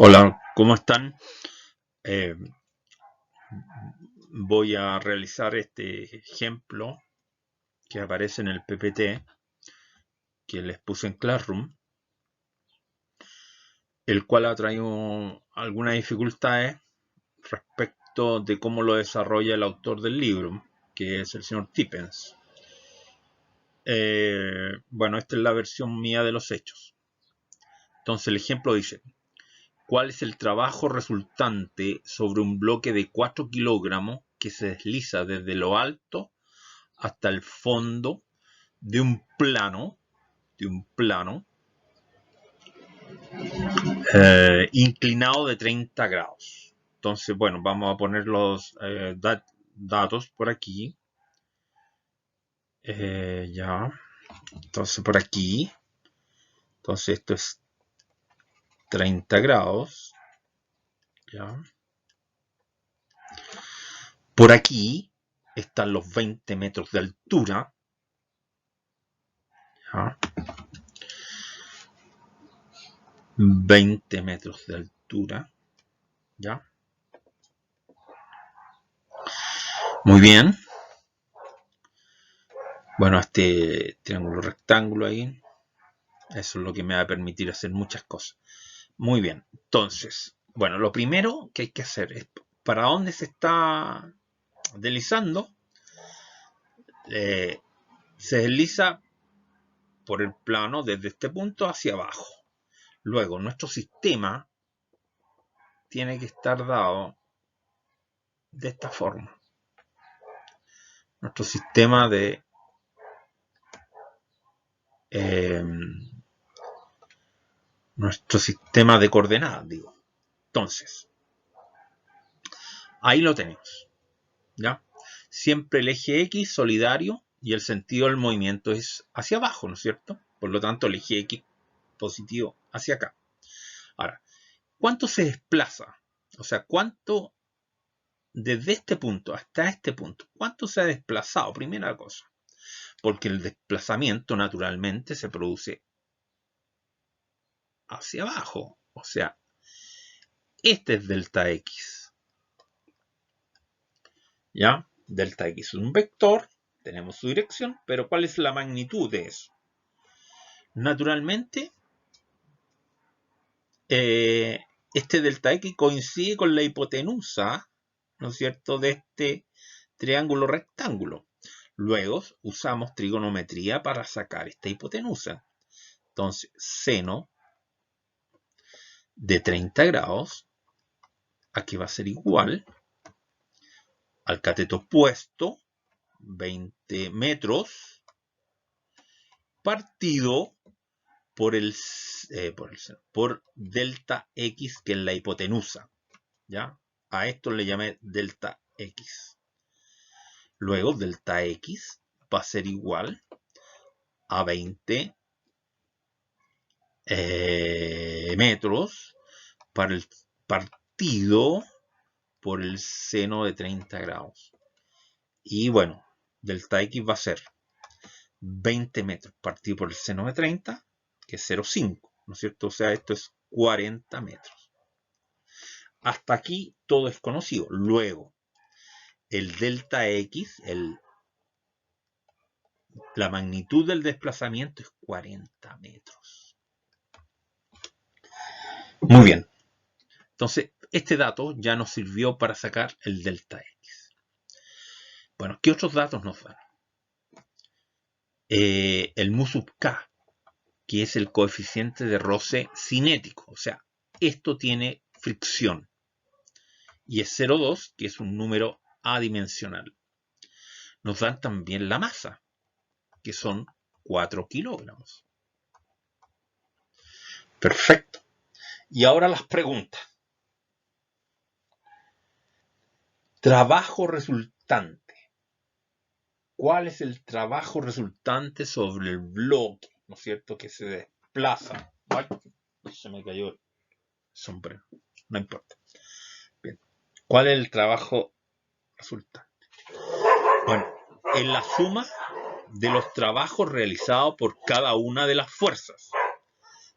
Hola, ¿cómo están? Eh, Voy a realizar este ejemplo que aparece en el PPT que les puse en Classroom, el cual ha traído algunas dificultades respecto de cómo lo desarrolla el autor del libro, que es el señor Tippens. Bueno, esta es la versión mía de los hechos. Entonces el ejemplo dice: ¿cuál es el trabajo resultante sobre un bloque de 4 kilogramos que se desliza desde lo alto hasta el fondo de un plano inclinado de 30 grados? Entonces, bueno, vamos a poner los datos por aquí. Ya. Entonces, por aquí. Entonces, esto es 30 grados. Ya. Por aquí están los 20 metros de altura. Ya. 20 metros de altura. ¿Ya? Muy bien. Bueno, este triángulo rectángulo ahí, eso es lo que me va a permitir hacer muchas cosas. Muy bien. Entonces, bueno, lo primero que hay que hacer es para dónde se está deslizando. Se desliza por el plano desde este punto hacia abajo. Luego, nuestro sistema tiene que estar dado de esta forma. Nuestro sistema de coordenadas, digo. Entonces, ahí lo tenemos. ¿Ya? Siempre el eje X solidario y el sentido del movimiento es hacia abajo, ¿no es cierto? Por lo tanto, el eje X positivo hacia acá. Ahora, ¿cuánto se desplaza? O sea, ¿cuánto desde este punto hasta este punto? ¿Cuánto se ha desplazado? Primera cosa. Porque el desplazamiento naturalmente se produce hacia abajo. O sea, este es delta X. ¿Ya? Delta X es un vector, tenemos su dirección, pero ¿cuál es la magnitud de eso? Naturalmente, este delta X coincide con la hipotenusa, ¿no es cierto?, de este triángulo rectángulo. Luego usamos trigonometría para sacar esta hipotenusa. Entonces, seno de 30 grados, aquí va a ser igual al cateto opuesto, 20 metros, partido por delta X, que es la hipotenusa. ¿Ya? A esto le llamé delta X. Luego, delta X va a ser igual a 20 metros para el partido por el seno de 30 grados. Y bueno, delta X va a ser 20 metros partido por el seno de 30, que es 0,5, ¿no es cierto? O sea, esto es 40 metros. Hasta aquí todo es conocido. Luego, el delta X, la magnitud del desplazamiento es 40 metros. Muy bien. Entonces, este dato ya nos sirvió para sacar el delta X. Bueno, ¿qué otros datos nos dan? El mu sub k, que es el coeficiente de roce cinético. O sea, esto tiene fricción. Y es 0,2, que es un número adimensional. Nos dan también la masa, que son 4 kilogramos. Perfecto. Y ahora las preguntas. Trabajo resultante. ¿Cuál es el trabajo resultante sobre el bloque, ¿no es cierto?, que se desplaza? Ay, se me cayó el sombrero. No importa. Bien. ¿Cuál es el trabajo resultante? Bueno, es la suma de los trabajos realizados por cada una de las fuerzas.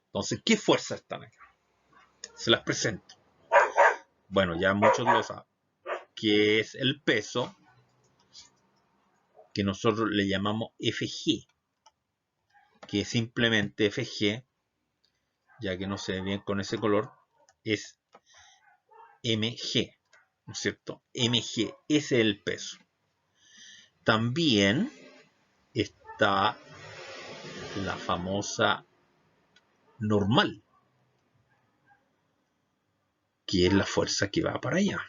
Entonces, ¿qué fuerzas están acá? Se las presento. Bueno, ya muchos lo saben. Que es el peso que nosotros le llamamos FG. Que es simplemente FG, ya que no se ve bien con ese color, es mg, ¿no es cierto? Mg, ese es el peso. También está la famosa normal, que es la fuerza que va para allá.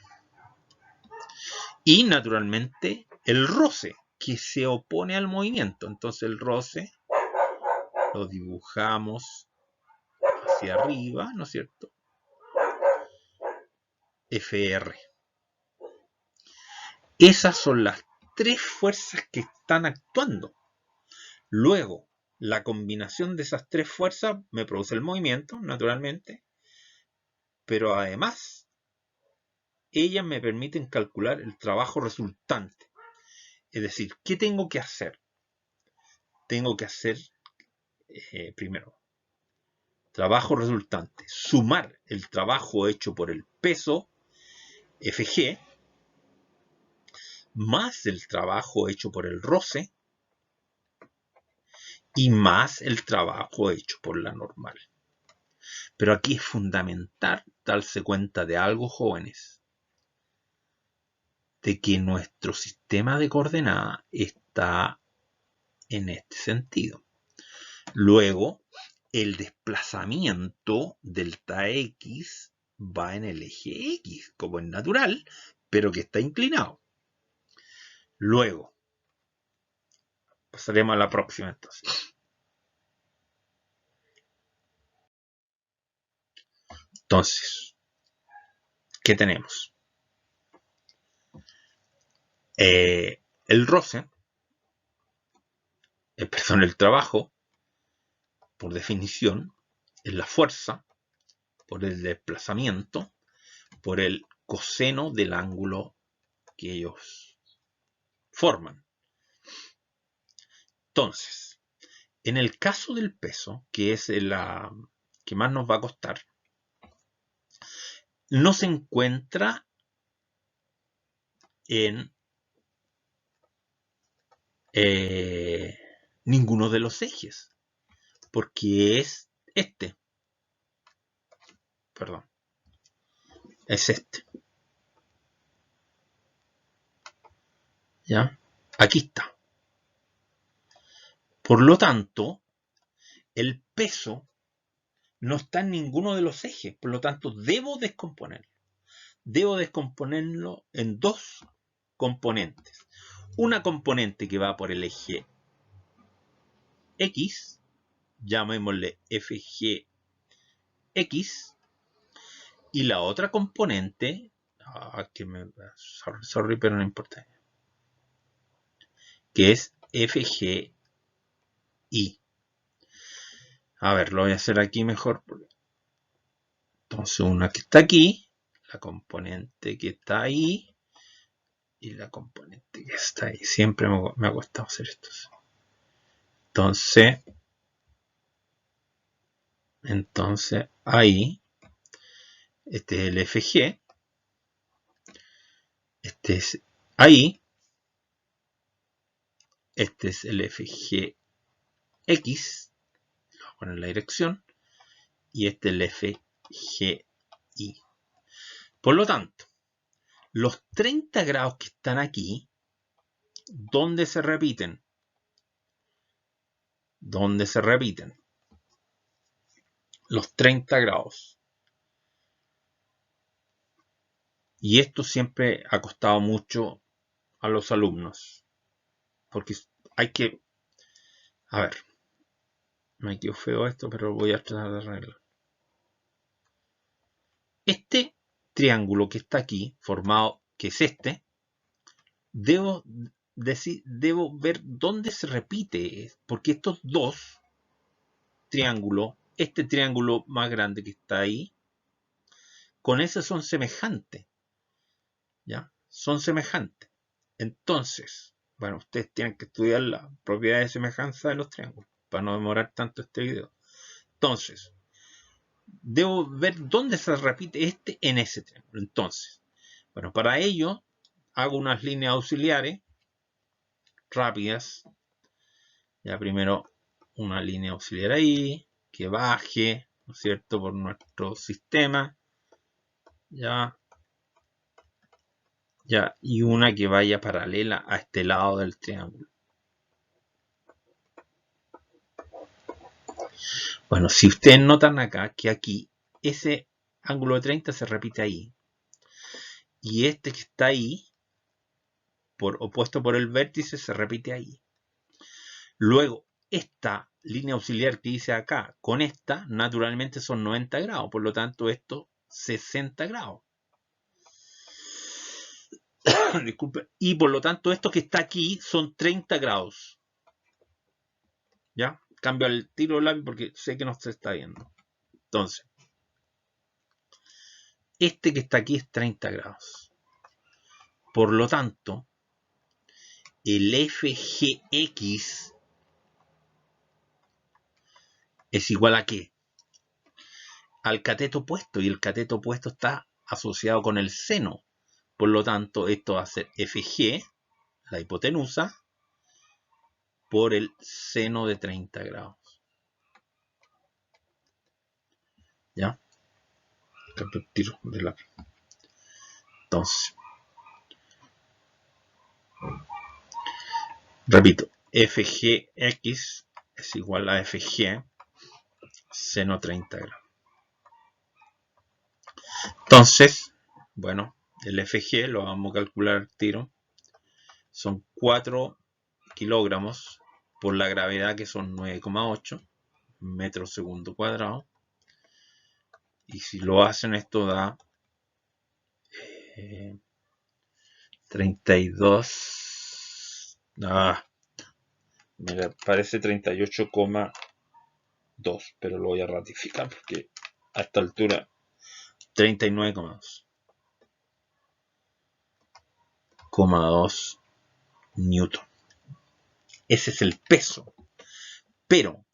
Y naturalmente el roce, que se opone al movimiento. Entonces el roce lo dibujamos hacia arriba, ¿no es cierto? FR. Esas son las tres fuerzas que están actuando. Luego, la combinación de esas tres fuerzas me produce el movimiento, naturalmente, pero además, ellas me permiten calcular el trabajo resultante. Es decir, ¿qué tengo que hacer? Tengo que hacer, primero, trabajo resultante, sumar el trabajo hecho por el peso, FG, más el trabajo hecho por el roce, y más el trabajo hecho por la normal. Pero aquí es fundamental darse cuenta de algo, jóvenes, de que nuestro sistema de coordenadas está en este sentido. Luego, el desplazamiento delta X va en el eje X, como es natural, pero que está inclinado. Luego, pasaremos a la próxima entonces. Entonces, ¿qué tenemos? El roce, perdón, el trabajo, por definición, es la fuerza por el desplazamiento, por el coseno del ángulo que ellos forman. Entonces, en el caso del peso, que es la que más nos va a costar, no se encuentra en ninguno de los ejes, porque es este. Perdón, es este. ¿Ya? Aquí está. Por lo tanto, el peso no está en ninguno de los ejes, por lo tanto, debo descomponerlo. Debo descomponerlo en dos componentes. Una componente que va por el eje X, llamémosle FGX, y la otra componente, sorry, pero no importa, que es FGI. A ver, lo voy a hacer aquí mejor. Entonces, una que está aquí, la componente que está ahí, y la componente que está ahí. Siempre me ha costado hacer esto. Entonces, ahí, este es el FG, este es ahí, este es el FGX, le voy a poner la dirección, y este es el FGI. Por lo tanto, los 30 grados que están aquí, ¿dónde se repiten? ¿Dónde se repiten? Los 30 grados. Y esto siempre ha costado mucho a los alumnos. Porque hay que... A ver, me quedó feo esto, pero voy a tratar de arreglar. Este triángulo que está aquí, formado, que es este, debo ver dónde se repite, porque estos dos triángulos, este triángulo más grande que está ahí, con ese son semejantes, ¿ya? Son semejantes. Entonces, bueno, ustedes tienen que estudiar la propiedad de semejanza de los triángulos, para no demorar tanto este video. Entonces, debo ver dónde se repite este en ese triángulo. Entonces, bueno, para ello hago unas líneas auxiliares rápidas. Ya primero una línea auxiliar ahí, que baje, ¿no es cierto?, por nuestro sistema. Ya, y una que vaya paralela a este lado del triángulo. Bueno, si ustedes notan acá que aquí ese ángulo de 30 se repite ahí. Y este que está ahí, opuesto por el vértice, se repite ahí. Luego, esta línea auxiliar que hice acá, con esta, naturalmente son 90 grados. Por lo tanto, esto 60 grados. Disculpe. Y por lo tanto, esto que está aquí son 30 grados. ¿Ya? Cambio el tiro del lápiz porque sé que no se está viendo. Entonces, este que está aquí es 30 grados. Por lo tanto, el FGX es igual a ¿qué? Al cateto opuesto. Y el cateto opuesto está asociado con el seno. Por lo tanto, esto va a ser FG, la hipotenusa, por el seno de 30 grados. ¿Ya? Cambio el tiro del lápiz. Entonces, repito, FGX es igual a FG seno 30 grados. Entonces, bueno, el FG lo vamos a calcular al tiro. Son 4 kilogramos por la gravedad, que son 9,8 metros segundo cuadrado. Y si lo hacen, esto da 32. Me parece 38,2, pero lo voy a ratificar porque a esta altura 39,2 newton. Ese es el peso. Pero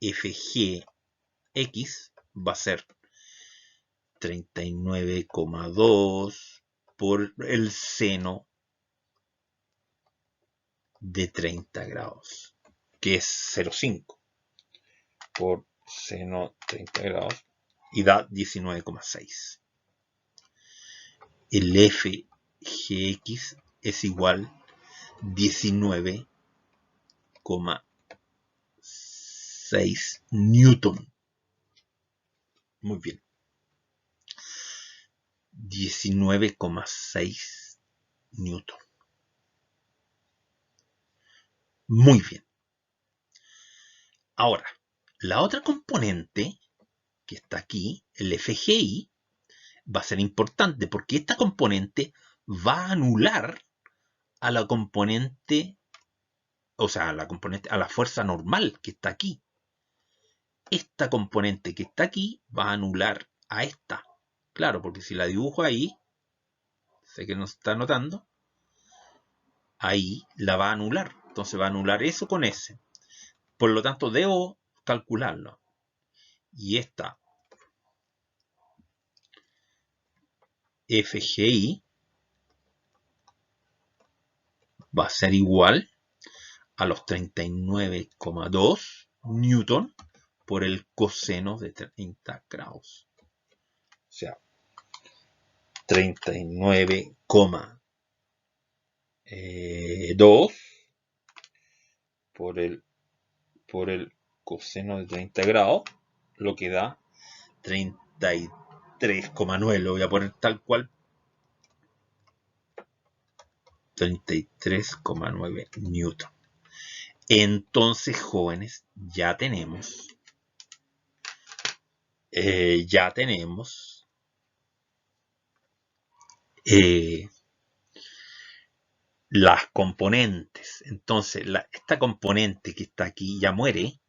FGX va a ser 39,2 por el seno de 30 grados, que es 0,5 por seno 30 grados, y da 19,6. El FGX es igual a 19,6 newton. Muy bien. 19,6 newton. Muy bien. Ahora, la otra componente que está aquí, el FGI, va a ser importante porque esta componente va a anular a la componente, o sea, a la fuerza normal que está aquí. Esta componente que está aquí va a anular a esta. Claro, porque si la dibujo ahí, sé que no se está notando, ahí la va a anular. Entonces va a anular eso con ese. Por lo tanto, debo calcularlo. Y esta FGI va a ser igual a los 39,2 newton por el coseno de 30 grados. O sea, 39,2 por el coseno de 30 grados, lo que da 33,9. Lo voy a poner tal cual. 33,9 newton. Entonces, jóvenes, ya tenemos las componentes. Entonces, esta componente que está aquí ya muere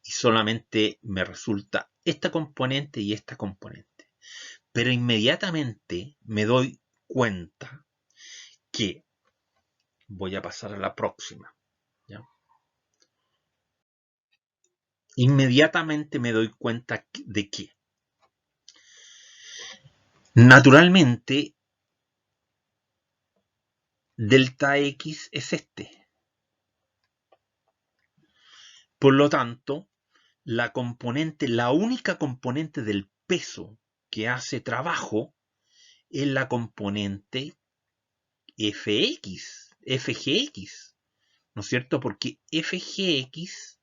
y solamente me resulta esta componente y esta componente. Pero inmediatamente me doy cuenta que voy a pasar a la próxima. ¿Ya? Inmediatamente me doy cuenta de que Naturalmente, delta X es este. Por lo tanto, la única componente del peso que hace trabajo es la componente FGX, ¿no es cierto? Porque FGX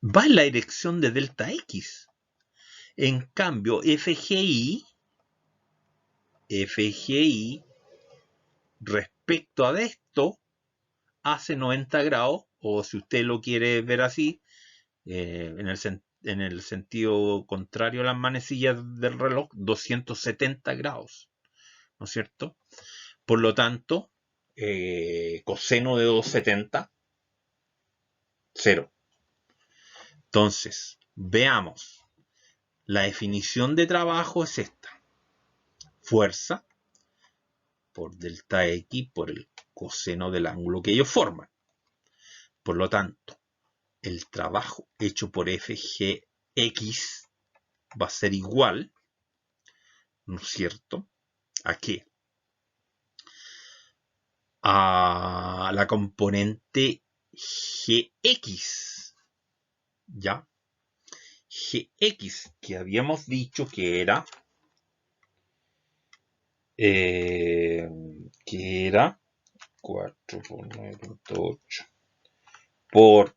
va en la dirección de delta X. En cambio, FGI respecto a esto hace 90 grados, o si usted lo quiere ver así, en el sentido contrario a las manecillas del reloj, 270 grados, ¿no es cierto? Por lo tanto, coseno de 270, 0. Entonces, veamos. La definición de trabajo es esta. Fuerza por delta X por el coseno del ángulo que ellos forman. Por lo tanto, el trabajo hecho por FGX va a ser igual, ¿no es cierto?, ¿a qué? A la componente GX, ¿ya? GX, que habíamos dicho que era 4 por 9.8 por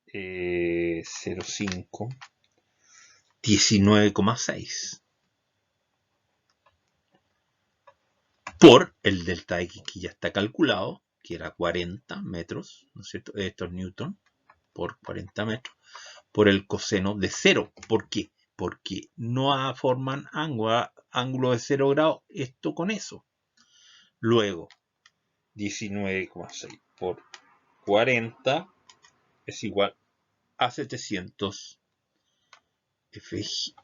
0,5, 19,6 por el delta X que ya está calculado, que era 40 metros, ¿no es cierto? Esto es Newton por 40 metros, por el coseno de 0. ¿Por qué? Porque no forman ángulo de 0 grados esto con eso. Luego, 19,6 por 40 es igual a 700 FGX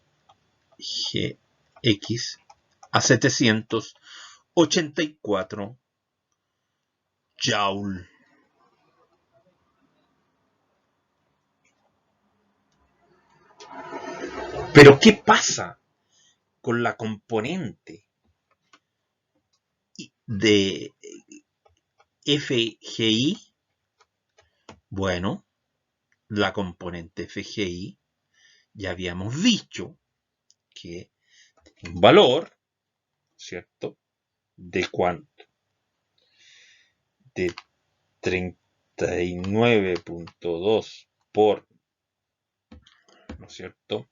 a 784 Joule. Pero ¿qué pasa con la componente de FGI? Bueno, la componente FGI ya habíamos dicho que tiene un valor, ¿cierto? ¿De cuánto? De 39.2 por, ¿no es cierto?,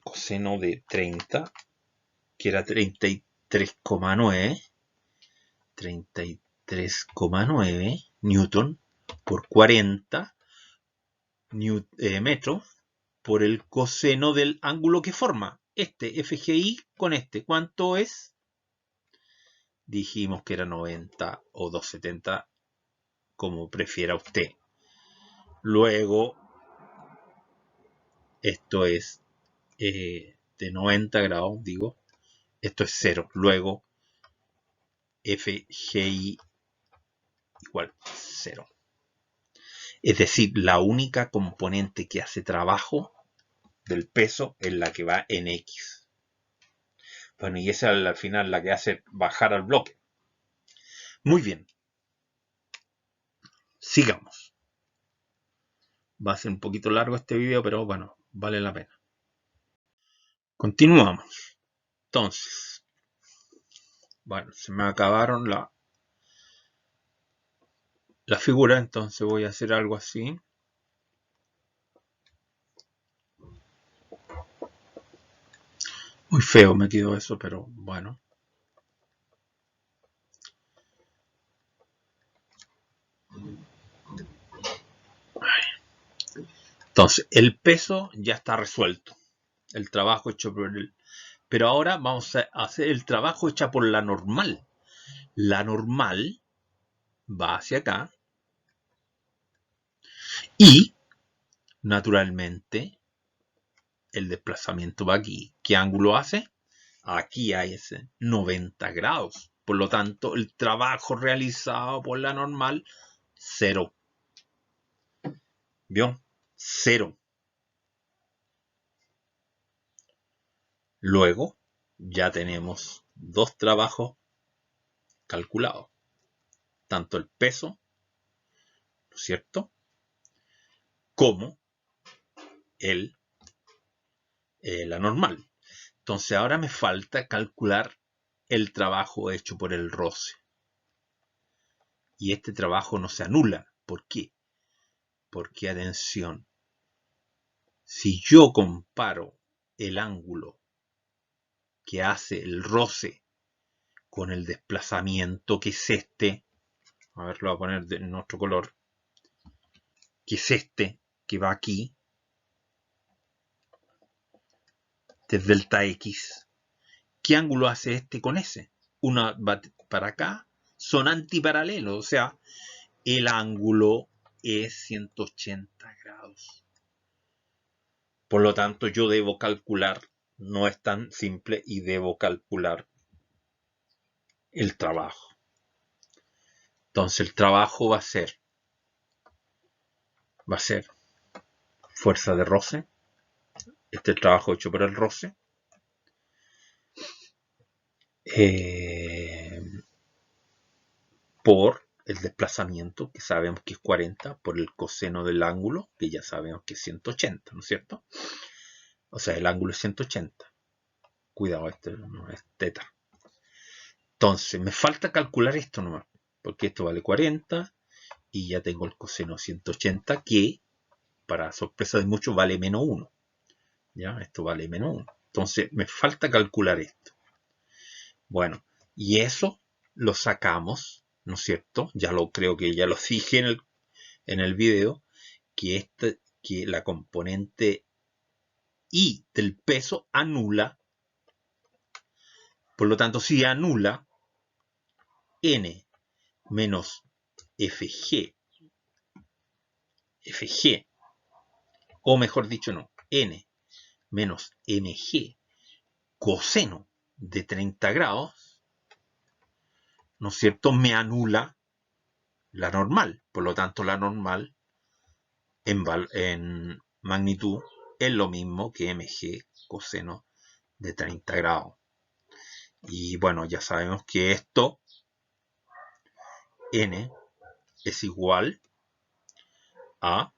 coseno de 30, que era 33,9 newton por 40 metros por el coseno del ángulo que forma este FGI con este. ¿Cuánto es? Dijimos que era 90 o 270, como prefiera usted. Luego, esto es de 90 grados, digo. Esto es 0. Luego, FGI igual 0. Es decir, la única componente que hace trabajo del peso es la que va en X. Bueno, y esa es al final la que hace bajar al bloque. Muy bien. Sigamos. Va a ser un poquito largo este video, pero bueno, vale la pena. Continuamos. Entonces, bueno, se me acabaron la figura, entonces voy a hacer algo así. Muy feo me quedó eso, pero bueno. Entonces, el peso ya está resuelto. El trabajo hecho por el... Pero ahora vamos a hacer el trabajo hecho por la normal. La normal va hacia acá. Y, naturalmente, el desplazamiento va aquí. ¿Qué ángulo hace? Aquí hay ese 90 grados. Por lo tanto, el trabajo realizado por la normal, 0. ¿Vio? 0. Luego ya tenemos dos trabajos calculados, tanto el peso, ¿no es cierto?, como la normal. Entonces ahora me falta calcular el trabajo hecho por el roce. Y este trabajo no se anula. ¿Por qué? Porque, atención, si yo comparo el ángulo que hace el roce con el desplazamiento, que es este, a ver, lo voy a poner en otro color, que es este, que va aquí, este es delta X, ¿qué ángulo hace este con ese? Una va para acá, son antiparalelos, o sea, el ángulo es 180 grados. Por lo tanto, yo debo calcular, no es tan simple, y debo calcular el trabajo. Entonces el trabajo va a ser fuerza de roce. Este es el trabajo hecho por el roce. Por el desplazamiento, que sabemos que es 40, por el coseno del ángulo, que ya sabemos que es 180, ¿no es cierto? O sea, el ángulo es 180. Cuidado, este no es teta. Entonces, me falta calcular esto nomás, porque esto vale 40 y ya tengo el coseno 180, que, para sorpresa de muchos, vale menos 1. ¿Ya? Esto vale menos 1. Entonces, me falta calcular esto. Bueno, y eso lo sacamos, ¿no es cierto? Ya lo creo que ya lo dije en el video, que la componente I del peso anula. Por lo tanto, si anula, N menos FG, o mejor dicho, no, N menos MG coseno de 30 grados, ¿no es cierto?, me anula la normal. Por lo tanto, la normal en magnitud es lo mismo que MG coseno de 30 grados. Y bueno, ya sabemos que esto, N, es igual a...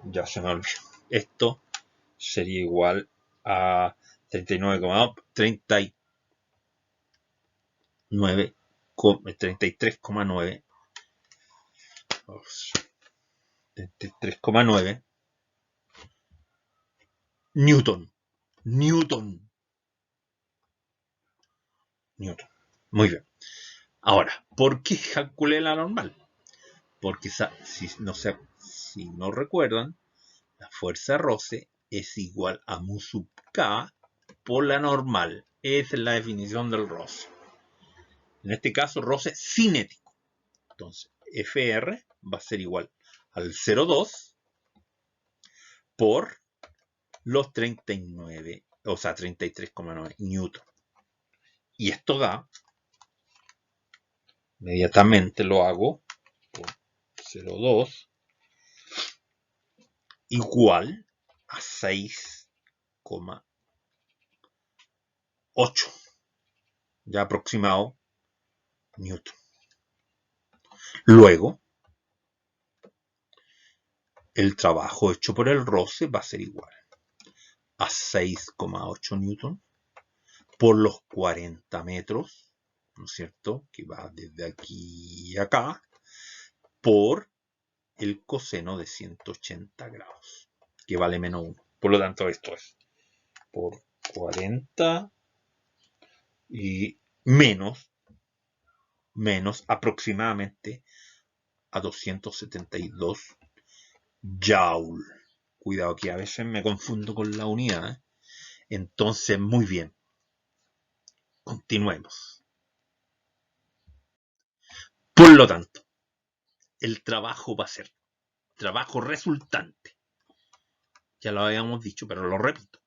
ya se me olvidó. Esto sería igual a 33,9 33,9 Newton. Muy bien. Ahora, ¿por qué calculé la normal? Porque si no recuerdan, la fuerza de roce es igual a mu sub k por la normal. Esa es la definición del roce. En este caso, roce cinético. Entonces, FR va a ser igual al 0,2 por los 39, o sea, 33,9 newton. Y esto da, inmediatamente lo hago por 0,2 igual a 6,8, ya aproximado, newton. Luego, el trabajo hecho por el roce va a ser igual a 6,8 newton por los 40 metros, ¿no es cierto?, que va desde aquí a acá, por el coseno de 180 grados, que vale menos 1. Por lo tanto, esto es por 40 y menos aproximadamente a 272 joule. Cuidado que a veces me confundo con la unidad, ¿eh? Entonces, muy bien. Continuemos. Por lo tanto, el trabajo va a ser trabajo resultante. Ya lo habíamos dicho, pero lo repito.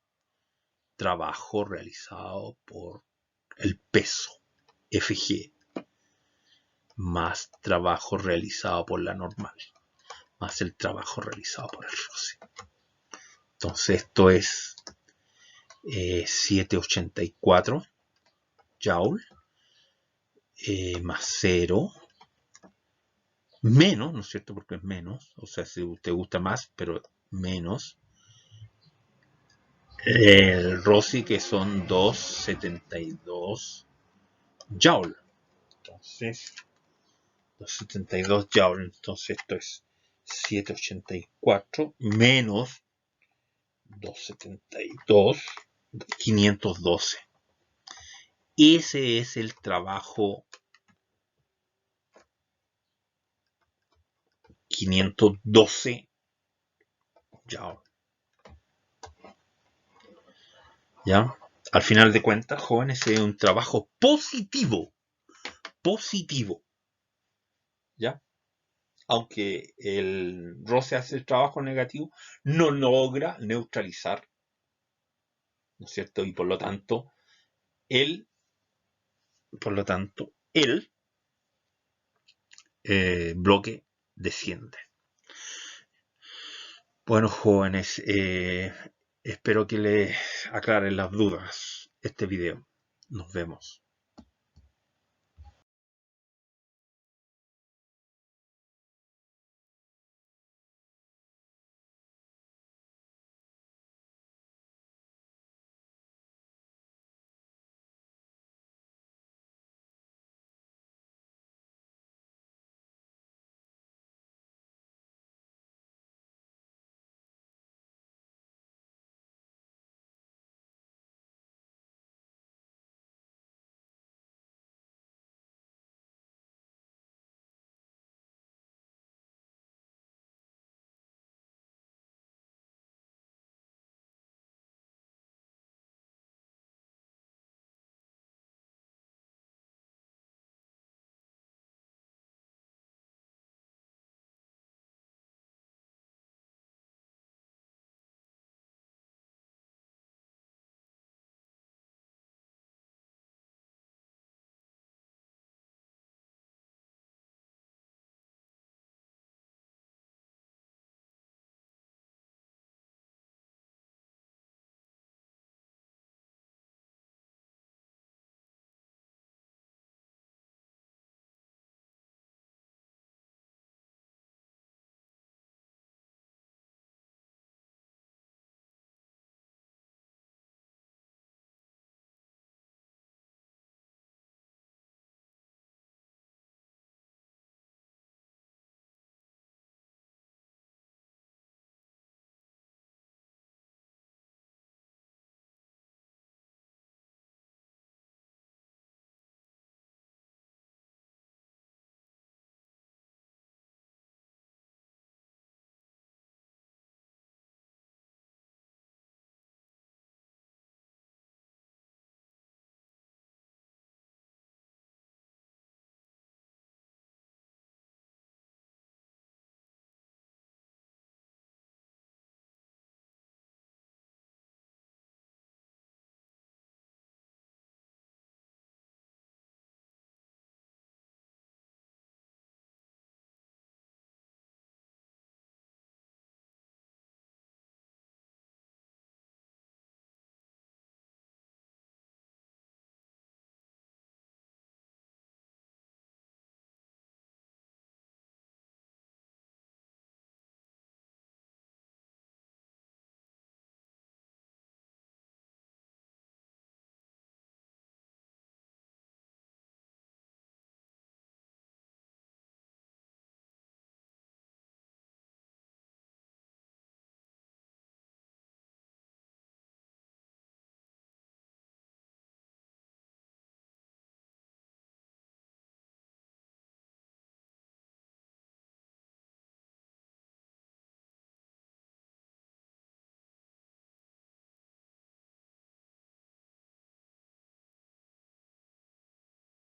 Trabajo realizado por el peso, FG, más trabajo realizado por la normal, más el trabajo realizado por el roce. Entonces esto es 784 Joule más 0 menos, ¿no es cierto? Porque es menos, o sea, si te gusta más, pero menos el Rossi, que son 272 Joule. Entonces 272 Joule, entonces esto es 784 menos 272, 512. Ese es el trabajo 512 Joule. ¿Ya? Al final de cuentas, jóvenes, es un trabajo positivo. Positivo. ¿Ya? Aunque el roce hace el trabajo negativo, no logra neutralizar, ¿no es cierto? Y por lo tanto, el bloque desciende. Bueno, jóvenes, espero que les aclaren las dudas este video. Nos vemos.